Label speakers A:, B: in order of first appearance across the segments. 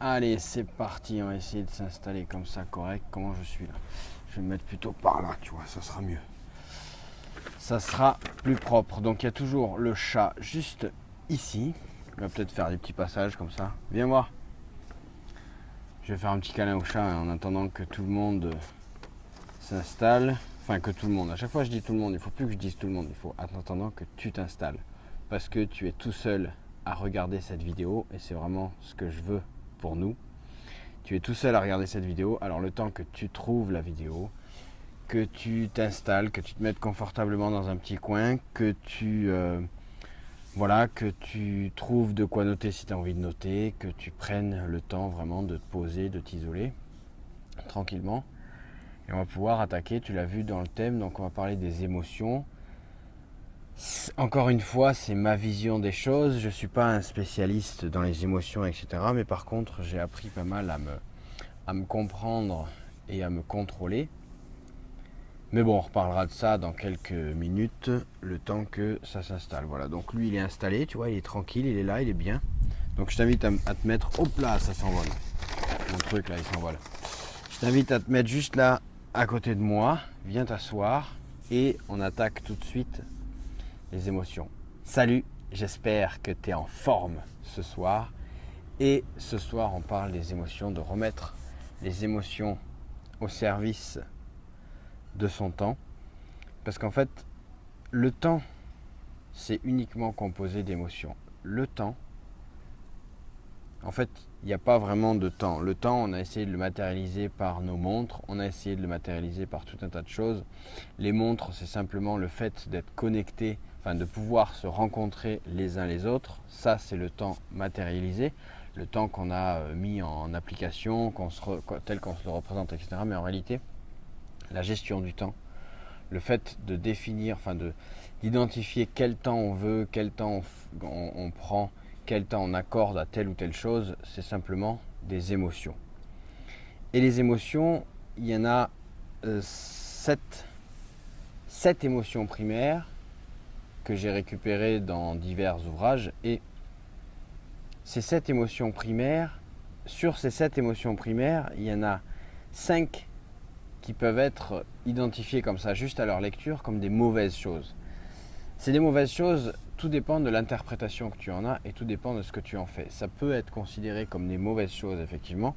A: Allez, c'est parti, on va essayer de s'installer comme ça, correct. Comment je suis là? Je vais me mettre plutôt par là, tu vois, ça sera mieux. Ça sera plus propre. Donc il y a toujours le chat juste ici. Il va peut-être faire des petits passages comme ça. Viens voir. Je vais faire un petit câlin au chat en attendant que tout le monde s'installe. Enfin, que tout le monde. À chaque fois, je dis tout le monde. Il ne faut plus que je dise tout le monde. Il faut en attendant que tu t'installes. Parce que tu es tout seul à regarder cette vidéo. Et c'est vraiment ce que je veux pour nous. Tu es tout seul à regarder cette vidéo. Alors, le temps que tu trouves la vidéo, que tu t'installes, que tu te mettes confortablement dans un petit coin, que tu que tu trouves de quoi noter si tu as envie de noter, que tu prennes le temps vraiment de te poser, de t'isoler tranquillement. Et on va pouvoir attaquer, tu l'as vu dans le thème, donc on va parler des émotions. Encore une fois, c'est ma vision des choses. Je ne suis pas un spécialiste dans les émotions, etc. Mais par contre, j'ai appris pas mal à me comprendre et à me contrôler. Mais bon, on reparlera de ça dans quelques minutes, le temps que ça s'installe. Voilà, donc lui, il est installé, tu vois, il est tranquille, il est là, il est bien. Donc je t'invite à te mettre, hop là, ça s'envole. Mon truc là, il s'envole. Je t'invite à te mettre juste là, à côté de moi. Viens t'asseoir et on attaque tout de suite les émotions. Salut, j'espère que tu es en forme ce soir. Et ce soir, on parle des émotions, de remettre les émotions au service de son temps. Parce qu'en fait, le temps, c'est uniquement composé d'émotions. Le temps, en fait, il n'y a pas vraiment de temps. Le temps, on a essayé de le matérialiser par nos montres, on a essayé de le matérialiser par tout un tas de choses. Les montres, c'est simplement le fait d'être connecté, enfin de pouvoir se rencontrer les uns les autres. Ça, c'est le temps matérialisé, le temps qu'on a mis en application, tel qu'on se le représente, etc. Mais en réalité, la gestion du temps, le fait de définir, d'identifier quel temps on veut, quel temps on prend, quel temps on accorde à telle ou telle chose, c'est simplement des émotions. Et les émotions, il y en a 7 émotions primaires que j'ai récupérées dans divers ouvrages. Et ces 7 émotions primaires, sur ces 7 émotions primaires, il y en a 5 qui peuvent être identifiées comme ça, juste à leur lecture, comme des mauvaises choses. C'est des mauvaises choses, tout dépend de l'interprétation que tu en as et tout dépend de ce que tu en fais. Ça peut être considéré comme des mauvaises choses, effectivement,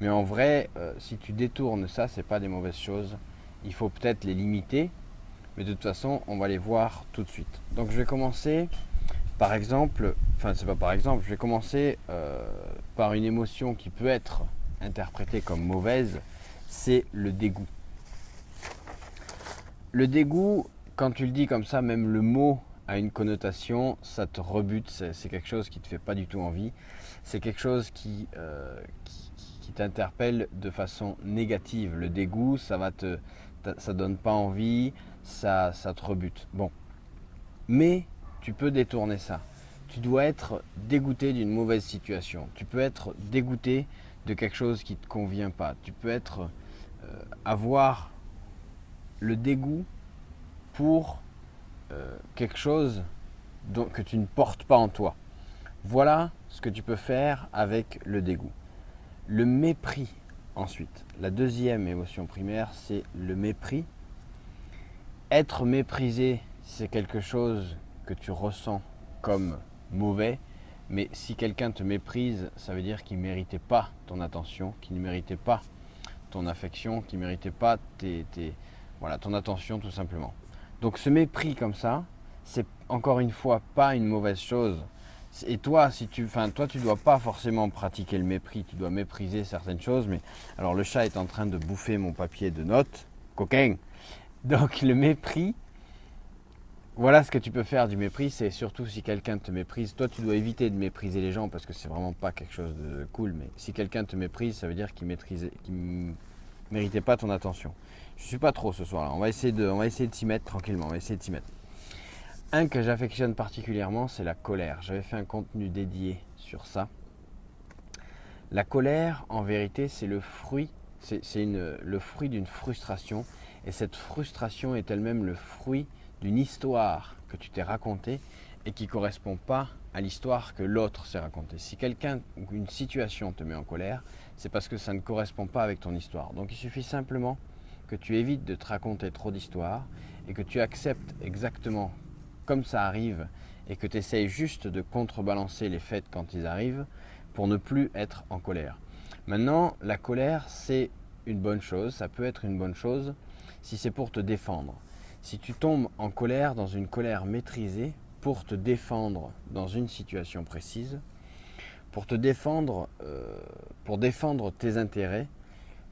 A: mais en vrai, si tu détournes ça, c'est pas des mauvaises choses. Il faut peut-être les limiter, mais de toute façon, on va les voir tout de suite. Donc je vais commencer par exemple, je vais commencer par une émotion qui peut être interprétée comme mauvaise, c'est le dégoût. Le dégoût, quand tu le dis comme ça, même le mot a une connotation, ça te rebute, c'est quelque chose qui ne te fait pas du tout envie. C'est quelque chose qui t'interpelle de façon négative. Le dégoût, ça donne pas envie, ça te rebute. Bon, mais tu peux détourner ça. Tu dois être dégoûté d'une mauvaise situation. Tu peux être dégoûté de quelque chose qui ne te convient pas. Tu peux avoir le dégoût pour quelque chose que tu ne portes pas en toi. Voilà ce que tu peux faire avec le dégoût. Le mépris, ensuite. La deuxième émotion primaire, c'est le mépris. Être méprisé, c'est quelque chose que tu ressens comme mauvais, mais si quelqu'un te méprise, ça veut dire qu'il ne méritait pas ton attention, qu'il ne méritait pas ton affection, qu'il ne méritait pas ton attention tout simplement. Donc ce mépris comme ça, c'est encore une fois pas une mauvaise chose. Et toi, toi, tu dois pas forcément pratiquer le mépris, tu dois mépriser certaines choses. Mais alors, le chat est en train de bouffer mon papier de notes, coquin. Donc le mépris, voilà ce que tu peux faire du mépris, c'est surtout si quelqu'un te méprise. Toi, tu dois éviter de mépriser les gens parce que c'est vraiment pas quelque chose de cool. Mais si quelqu'un te méprise, ça veut dire qu'il méritait pas ton attention. Je suis pas trop ce soir-là. On va essayer de s'y mettre tranquillement. On va essayer de s'y mettre. Un que j'affectionne particulièrement, c'est la colère. J'avais fait un contenu dédié sur ça. La colère, en vérité, c'est le fruit d'une frustration. Et cette frustration est elle-même le fruit d'une histoire que tu t'es racontée et qui ne correspond pas à l'histoire que l'autre s'est racontée. Si quelqu'un ou une situation te met en colère, c'est parce que ça ne correspond pas avec ton histoire. Donc il suffit simplement que tu évites de te raconter trop d'histoires et que tu acceptes exactement comme ça arrive et que tu essayes juste de contrebalancer les faits quand ils arrivent pour ne plus être en colère. Maintenant, la colère, c'est une bonne chose, ça peut être une bonne chose si c'est pour te défendre. Si tu tombes en colère, dans une colère maîtrisée, pour te défendre dans une situation précise, pour te défendre, pour défendre tes intérêts,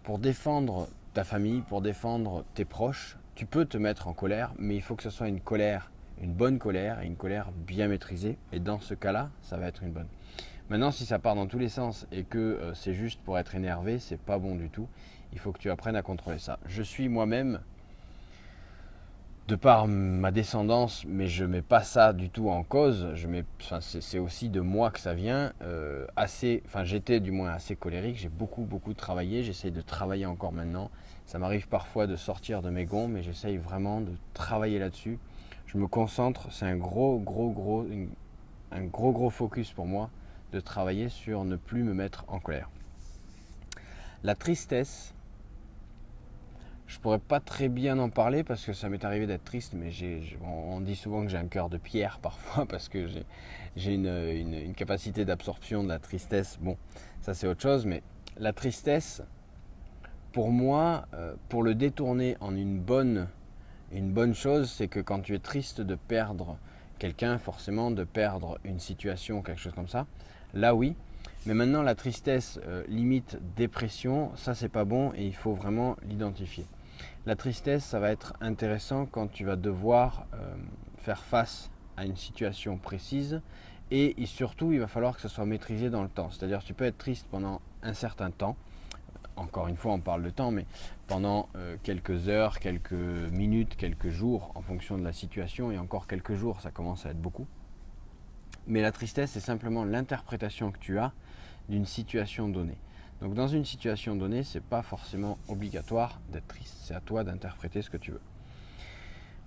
A: pour défendre ta famille, pour défendre tes proches, tu peux te mettre en colère, mais il faut que ce soit une colère, une bonne colère et une colère bien maîtrisée. Et dans ce cas-là, ça va être une bonne. Maintenant, si ça part dans tous les sens et que c'est juste pour être énervé, c'est pas bon du tout. Il faut que tu apprennes à contrôler ça. Je suis moi-même, de par ma descendance, mais je mets pas ça du tout en cause. C'est aussi de moi que ça vient. J'étais du moins assez colérique. J'ai beaucoup travaillé. J'essaye de travailler encore maintenant. Ça m'arrive parfois de sortir de mes gonds, mais j'essaye vraiment de travailler là-dessus. Je me concentre. C'est un gros focus pour moi de travailler sur ne plus me mettre en colère. La tristesse, je pourrais pas très bien en parler parce que ça m'est arrivé d'être triste, mais on dit souvent que j'ai un cœur de pierre parfois parce que j'ai une capacité d'absorption de la tristesse. Bon, ça c'est autre chose, mais la tristesse, pour moi, pour le détourner en une bonne chose, c'est que quand tu es triste de perdre quelqu'un, forcément de perdre une situation, quelque chose comme ça, là oui. Mais maintenant la tristesse limite dépression, ça c'est pas bon et il faut vraiment l'identifier. La tristesse, ça va être intéressant quand tu vas devoir faire face à une situation précise et surtout il va falloir que ce soit maîtrisé dans le temps. C'est-à-dire tu peux être triste pendant un certain temps, encore une fois on parle de temps, mais pendant quelques heures, quelques minutes, quelques jours en fonction de la situation, et encore quelques jours ça commence à être beaucoup. Mais la tristesse, c'est simplement l'interprétation que tu as d'une situation donnée. Donc dans une situation donnée, ce n'est pas forcément obligatoire d'être triste. C'est à toi d'interpréter ce que tu veux.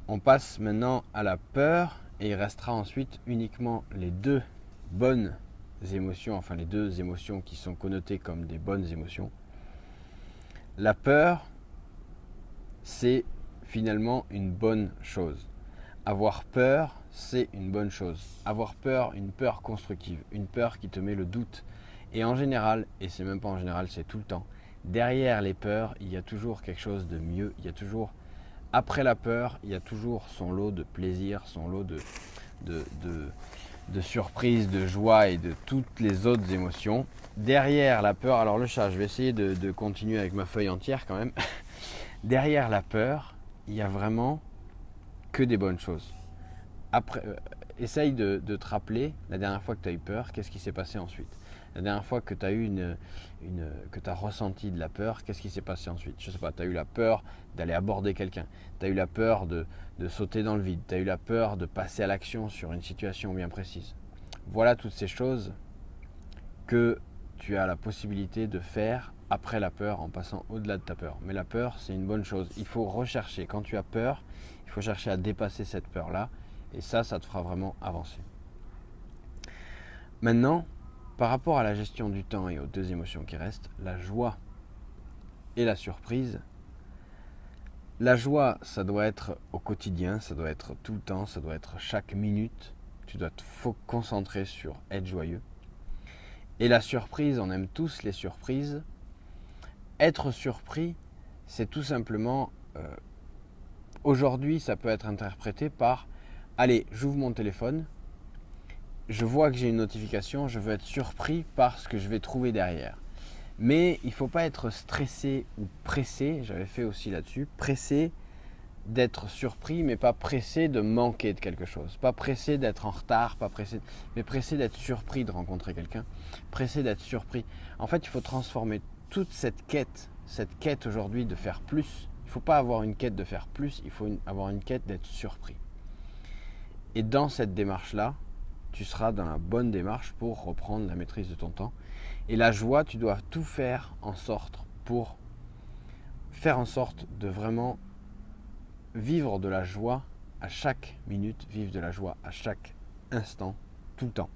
A: On passe maintenant à la peur et il restera ensuite uniquement les deux bonnes émotions, enfin les deux émotions qui sont connotées comme des bonnes émotions. La peur, c'est finalement une bonne chose. Avoir peur, c'est une bonne chose. Avoir peur, une peur constructive, une peur qui te met le doute. Et en général, et c'est même pas en général, c'est tout le temps, derrière les peurs, il y a toujours quelque chose de mieux. Il y a toujours, après la peur, il y a toujours son lot de plaisir, son lot de surprise, de joie et de toutes les autres émotions. Derrière la peur, alors le chat, je vais essayer de continuer avec ma feuille entière quand même. Derrière la peur, il y a vraiment que des bonnes choses. Après, essaye de te rappeler la dernière fois que tu as eu peur, qu'est-ce qui s'est passé ensuite. La dernière fois que tu as eu que tu as ressenti de la peur, qu'est-ce qui s'est passé ensuite? Je sais pas, tu as eu la peur d'aller aborder quelqu'un, tu as eu la peur de sauter dans le vide, tu as eu la peur de passer à l'action sur une situation bien précise. Voilà toutes ces choses que tu as la possibilité de faire après la peur en passant au-delà de ta peur. Mais la peur, c'est une bonne chose. Il faut rechercher, quand tu as peur, il faut chercher à dépasser cette peur-là et ça te fera vraiment avancer. Maintenant, par rapport à la gestion du temps et aux deux émotions qui restent, la joie et la surprise. La joie, ça doit être au quotidien, ça doit être tout le temps, ça doit être chaque minute. Tu dois te concentrer sur être joyeux. Et la surprise, on aime tous les surprises. Être surpris, c'est tout simplement... aujourd'hui, ça peut être interprété par « Allez, j'ouvre mon téléphone, je vois que j'ai une notification, je veux être surpris par ce que je vais trouver derrière. » Mais il ne faut pas être stressé ou pressé, j'avais fait aussi là-dessus, pressé d'être surpris, mais pas pressé de manquer de quelque chose. Pas pressé d'être en retard, mais pressé d'être surpris de rencontrer quelqu'un, pressé d'être surpris. En fait, il faut transformer toute cette quête aujourd'hui de faire plus. Il ne faut pas avoir une quête de faire plus, il faut avoir une quête d'être surpris. Et dans cette démarche-là, tu seras dans la bonne démarche pour reprendre la maîtrise de ton temps. Et la joie, tu dois tout faire en sorte pour faire en sorte de vraiment vivre de la joie à chaque minute, vivre de la joie à chaque instant, tout le temps.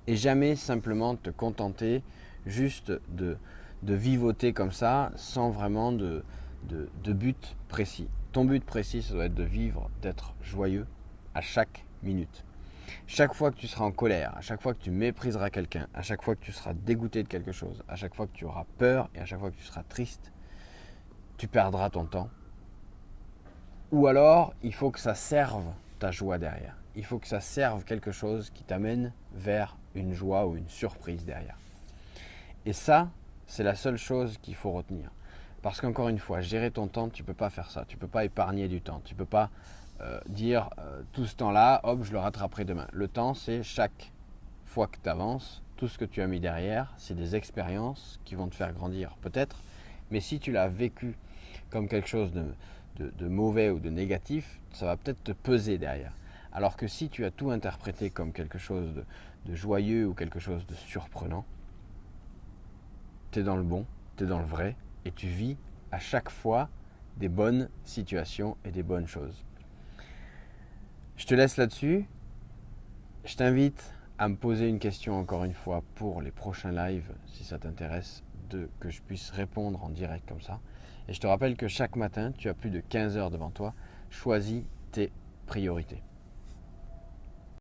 A: Et jamais simplement te contenter juste de vivoter comme ça, sans vraiment de but précis. Ton but précis, ça doit être de vivre, d'être joyeux à chaque minute. Chaque fois que tu seras en colère, à chaque fois que tu mépriseras quelqu'un, à chaque fois que tu seras dégoûté de quelque chose, à chaque fois que tu auras peur et à chaque fois que tu seras triste, tu perdras ton temps. Ou alors, il faut que ça serve ta joie derrière. Il faut que ça serve quelque chose qui t'amène vers une joie ou une surprise derrière. Et ça, c'est la seule chose qu'il faut retenir. Parce qu'encore une fois, gérer ton temps, tu ne peux pas faire ça. Tu ne peux pas épargner du temps. Tu ne peux pas dire tout ce temps-là, hop, je le rattraperai demain. Le temps, c'est chaque fois que tu avances, tout ce que tu as mis derrière, c'est des expériences qui vont te faire grandir, peut-être. Mais si tu l'as vécu comme quelque chose de mauvais ou de négatif, ça va peut-être te peser derrière. Alors que si tu as tout interprété comme quelque chose de joyeux ou quelque chose de surprenant, tu es dans le bon, tu es dans le vrai et tu vis à chaque fois des bonnes situations et des bonnes choses. Je te laisse là-dessus. Je t'invite à me poser une question encore une fois pour les prochains lives, si ça t'intéresse, que je puisse répondre en direct comme ça. Et je te rappelle que chaque matin, tu as plus de 15 heures devant toi. Choisis tes priorités.